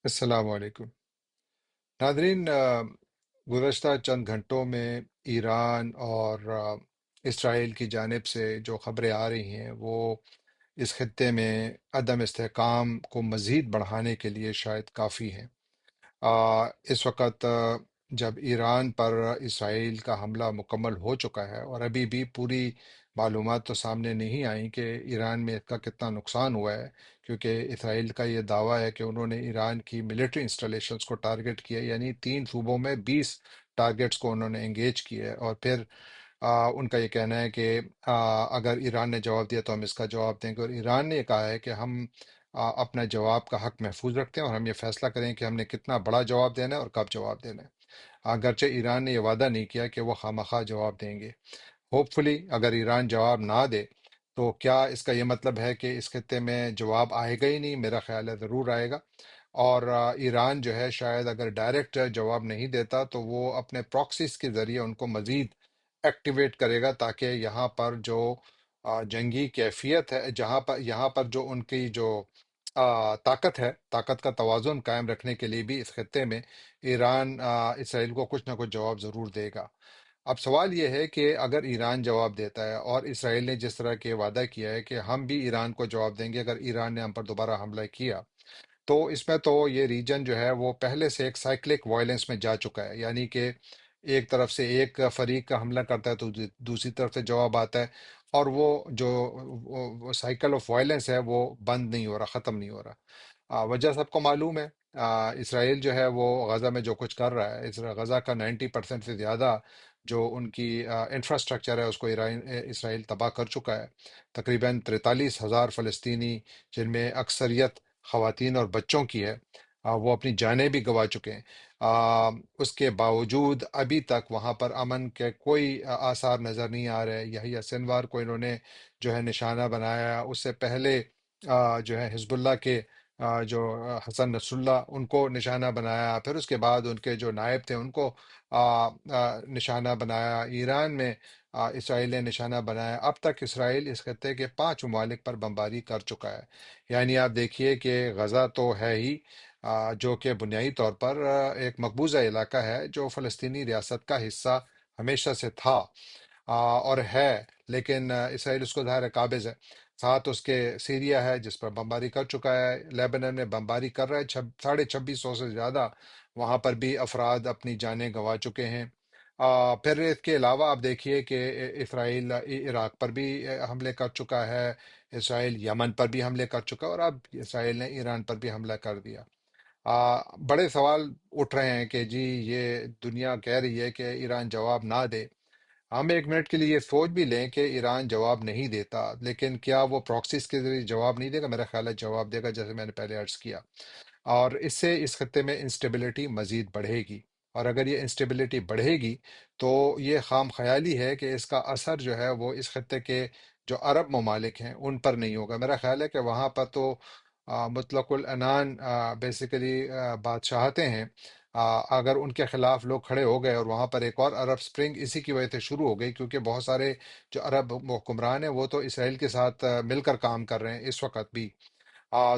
السلام علیکم ناظرین، گزشتہ چند گھنٹوں میں ایران اور اسرائیل کی جانب سے جو خبریں آ رہی ہیں وہ اس خطے میں عدم استحکام کو مزید بڑھانے کے لیے شاید کافی ہیں۔ اس وقت جب ایران پر اسرائیل کا حملہ مکمل ہو چکا ہے اور ابھی بھی پوری معلومات تو سامنے نہیں آئیں کہ ایران میں اس کا کتنا نقصان ہوا ہے، کیونکہ اسرائیل کا یہ دعویٰ ہے کہ انہوں نے ایران کی ملٹری انسٹالیشنز کو ٹارگٹ کیا، یعنی 3 صوبوں میں 20 ٹارگٹس کو انہوں نے انگیج کیے، اور پھر ان کا یہ کہنا ہے کہ اگر ایران نے جواب دیا تو ہم اس کا جواب دیں گے، اور ایران نے یہ کہا ہے کہ ہم اپنا جواب کا حق محفوظ رکھتے ہیں اور ہم یہ فیصلہ کریں کہ ہم نے کتنا بڑا جواب دینا ہے اور کب جواب دینا ہے۔ اگرچہ ایران نے یہ وعدہ نہیں کیا کہ وہ خواہ جواب دیں گے۔ ہوپ فلی اگر ایران جواب نہ دے تو کیا اس کا یہ مطلب ہے کہ اس خطے میں جواب آئے گا ہی نہیں؟ میرا خیال ہے ضرور آئے گا، اور ایران جو ہے شاید اگر ڈائریکٹ جواب نہیں دیتا تو وہ اپنے پراکسیز کے ذریعے ان کو مزید ایکٹیویٹ کرے گا، تاکہ یہاں پر جو جنگی کیفیت ہے، یہاں پر جو ان کی جو طاقت ہے، طاقت کا توازن قائم رکھنے کے لیے بھی اس خطے میں ایران اسرائیل کو کچھ نہ کچھ جواب ضرور دے گا۔ اب سوال یہ ہے کہ اگر ایران جواب دیتا ہے، اور اسرائیل نے جس طرح کے وعدہ کیا ہے کہ ہم بھی ایران کو جواب دیں گے اگر ایران نے ہم پر دوبارہ حملہ کیا، تو اس میں تو یہ ریجن جو ہے وہ پہلے سے ایک سائیکلک وائلنس میں جا چکا ہے، یعنی کہ ایک طرف سے ایک فریق کا حملہ کرتا ہے تو دوسری طرف سے جواب آتا ہے، اور وہ جو سائیکل آف وائلنس ہے وہ بند نہیں ہو رہا، ختم نہیں ہو رہا۔ وجہ سب کو معلوم ہے۔ اسرائیل جو ہے وہ غزہ میں جو کچھ کر رہا ہے، غزہ کا 90% سے زیادہ جو ان کی انفراسٹرکچر ہے اس کو اسرائیل تباہ کر چکا ہے۔ تقریباً 43,000 فلسطینی، جن میں اکثریت خواتین اور بچوں کی ہے، وہ اپنی جانیں بھی گنوا چکے ہیں۔ اس کے باوجود ابھی تک وہاں پر امن کے کوئی آثار نظر نہیں آ رہے۔ یحییٰ سنوار کو انہوں نے جو ہے نشانہ بنایا، اس سے پہلے جو ہے حزب اللہ کے جو حسن نصر اللہ ان کو نشانہ بنایا، پھر اس کے بعد ان کے جو نائب تھے ان کو نشانہ بنایا۔ ایران میں اسرائیل نے نشانہ بنایا۔ اب تک اسرائیل اس خطے کے 5 ممالک پر بمباری کر چکا ہے۔ یعنی آپ دیکھیے کہ غزہ تو ہے ہی، جو کہ بنیادی طور پر ایک مقبوضہ علاقہ ہے جو فلسطینی ریاست کا حصہ ہمیشہ سے تھا اور ہے، لیکن اسرائیل اس کو ظاہر ہے قابض ہے۔ ساتھ اس کے سیریا ہے جس پر بمباری کر چکا ہے، لیبنان میں بمباری کر رہا ہے، 2650 سے زیادہ وہاں پر بھی افراد اپنی جانیں گنوا چکے ہیں۔ پھر اس کے علاوہ آپ دیکھیے کہ اسرائیل عراق پر بھی حملے کر چکا ہے، اسرائیل یمن پر بھی حملے کر چکا ہے، اور اب اسرائیل نے ایران پر بھی حملہ کر دیا۔ بڑے سوال اٹھ رہے ہیں کہ جی یہ دنیا کہہ رہی ہے کہ ایران جواب نہ دے۔ ہم ایک منٹ کے لیے یہ سوچ بھی لیں کہ ایران جواب نہیں دیتا، لیکن کیا وہ پراکسیز کے ذریعے جواب نہیں دے گا؟ میرا خیال ہے جواب دے گا، جیسے میں نے پہلے عرض کیا، اور اس سے اس خطے میں انسٹیبلٹی مزید بڑھے گی، اور اگر یہ انسٹیبلٹی بڑھے گی تو یہ خام خیالی ہے کہ اس کا اثر جو ہے وہ اس خطے کے جو عرب ممالک ہیں ان پر نہیں ہوگا۔ میرا خیال ہے کہ وہاں پر تو مطلق العنان بیسیکلی بادشاہتیں ہیں۔ اگر ان کے خلاف لوگ کھڑے ہو گئے اور وہاں پر ایک اور عرب سپرنگ اسی کی وجہ سے شروع ہو گئی، کیونکہ بہت سارے جو عرب حکمران ہیں وہ تو اسرائیل کے ساتھ مل کر کام کر رہے ہیں اس وقت بھی۔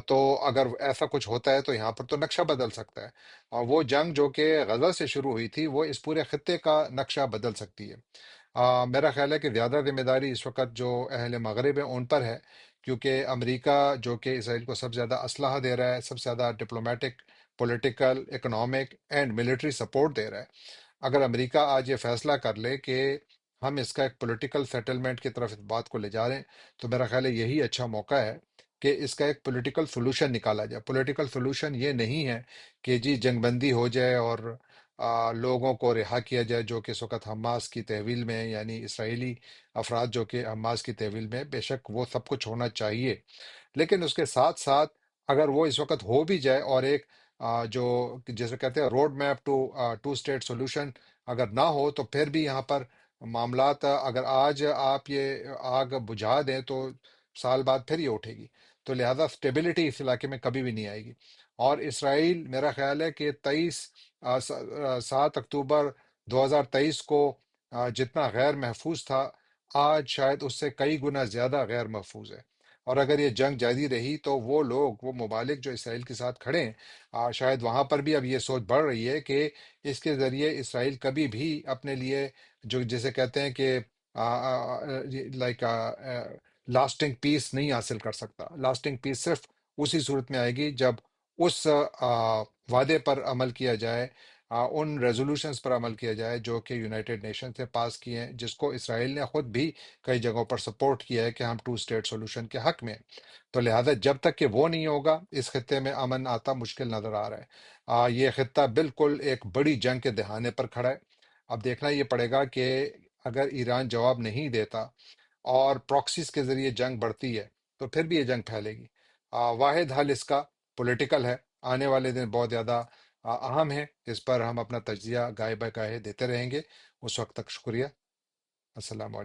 تو اگر ایسا کچھ ہوتا ہے تو یہاں پر تو نقشہ بدل سکتا ہے، اور وہ جنگ جو کہ غزہ سے شروع ہوئی تھی وہ اس پورے خطے کا نقشہ بدل سکتی ہے۔ میرا خیال ہے کہ زیادہ ذمہ داری اس وقت جو اہل مغرب ہیں ان پر ہے، کیونکہ امریکہ جو کہ اسرائیل کو سب سے زیادہ اسلحہ دے رہا ہے، سب سے زیادہ diplomatic, political, economic and military support دے رہا ہے۔ اگر امریکہ آج یہ فیصلہ کر لے کہ ہم اس کا ایک پولیٹیکل سیٹلمنٹ کی طرف اس بات کو لے جا رہے ہیں، تو میرا خیال ہے یہی اچھا موقع ہے کہ اس کا ایک پولیٹیکل سولوشن نکالا جائے۔ پولیٹیکل سولوشن یہ نہیں ہے کہ جی جنگ بندی ہو جائے اور لوگوں کو رہا کیا جائے جو کہ اس وقت حماس کی تحویل میں ہیں، یعنی اسرائیلی افراد جو کہ حماس کی تحویل میں ہیں۔ بے شک وہ سب کچھ ہونا چاہیے، لیکن اس کے ساتھ ساتھ اگر وہ اس وقت ہو بھی جائے اور ایک جو جیسے کہتے ہیں road map to two state solution اگر نہ ہو، تو پھر بھی یہاں پر معاملات اگر آج آپ یہ آگ بجھا دیں تو سال بعد پھر یہ اٹھے گی، تو لہذا اسٹیبلٹی اس علاقے میں کبھی بھی نہیں آئے گی۔ اور اسرائیل میرا خیال ہے کہ 7 اکتوبر 2023 کو جتنا غیر محفوظ تھا، آج شاید اس سے کئی گنا زیادہ غیر محفوظ ہے۔ اور اگر یہ جنگ جاری رہی تو وہ لوگ، وہ ممالک جو اسرائیل کے ساتھ کھڑے ہیں، شاید وہاں پر بھی اب یہ سوچ بڑھ رہی ہے کہ اس کے ذریعے اسرائیل کبھی بھی اپنے لیے، جو جسے کہتے ہیں کہ لائک لاسٹنگ پیس نہیں حاصل کر سکتا. لاسٹنگ پیس صرف اسی صورت میں آئے گی جب اس وعدے پر عمل کیا جائے، ان ریزولوشنز پر عمل کیا جائے جو کہ یونائٹڈ نیشن سے پاس کیے ہیں، جس کو اسرائیل نے خود بھی کئی جگہوں پر سپورٹ کیا ہے کہ ہم ٹو اسٹیٹ سولوشن کے حق میں ہیں. تو لہٰذا جب تک کہ وہ نہیں ہوگا، اس خطے میں امن آتا مشکل نظر آ رہا ہے. یہ خطہ بالکل ایک بڑی جنگ کے دہانے پر کھڑا ہے. اب دیکھنا یہ پڑے گا کہ اگر ایران جواب نہیں دیتا اور پراکسیز کے ذریعے جنگ بڑھتی ہے تو پھر بھی یہ جنگ پھیلے گی. واحد حل اس کا پولیٹیکل ہے. آنے والے دن بہت زیادہ اہم ہے. اس پر ہم اپنا تجزیہ گاہے بہ گاہے دیتے رہیں گے. اس وقت تک شکریہ. السلام علیکم.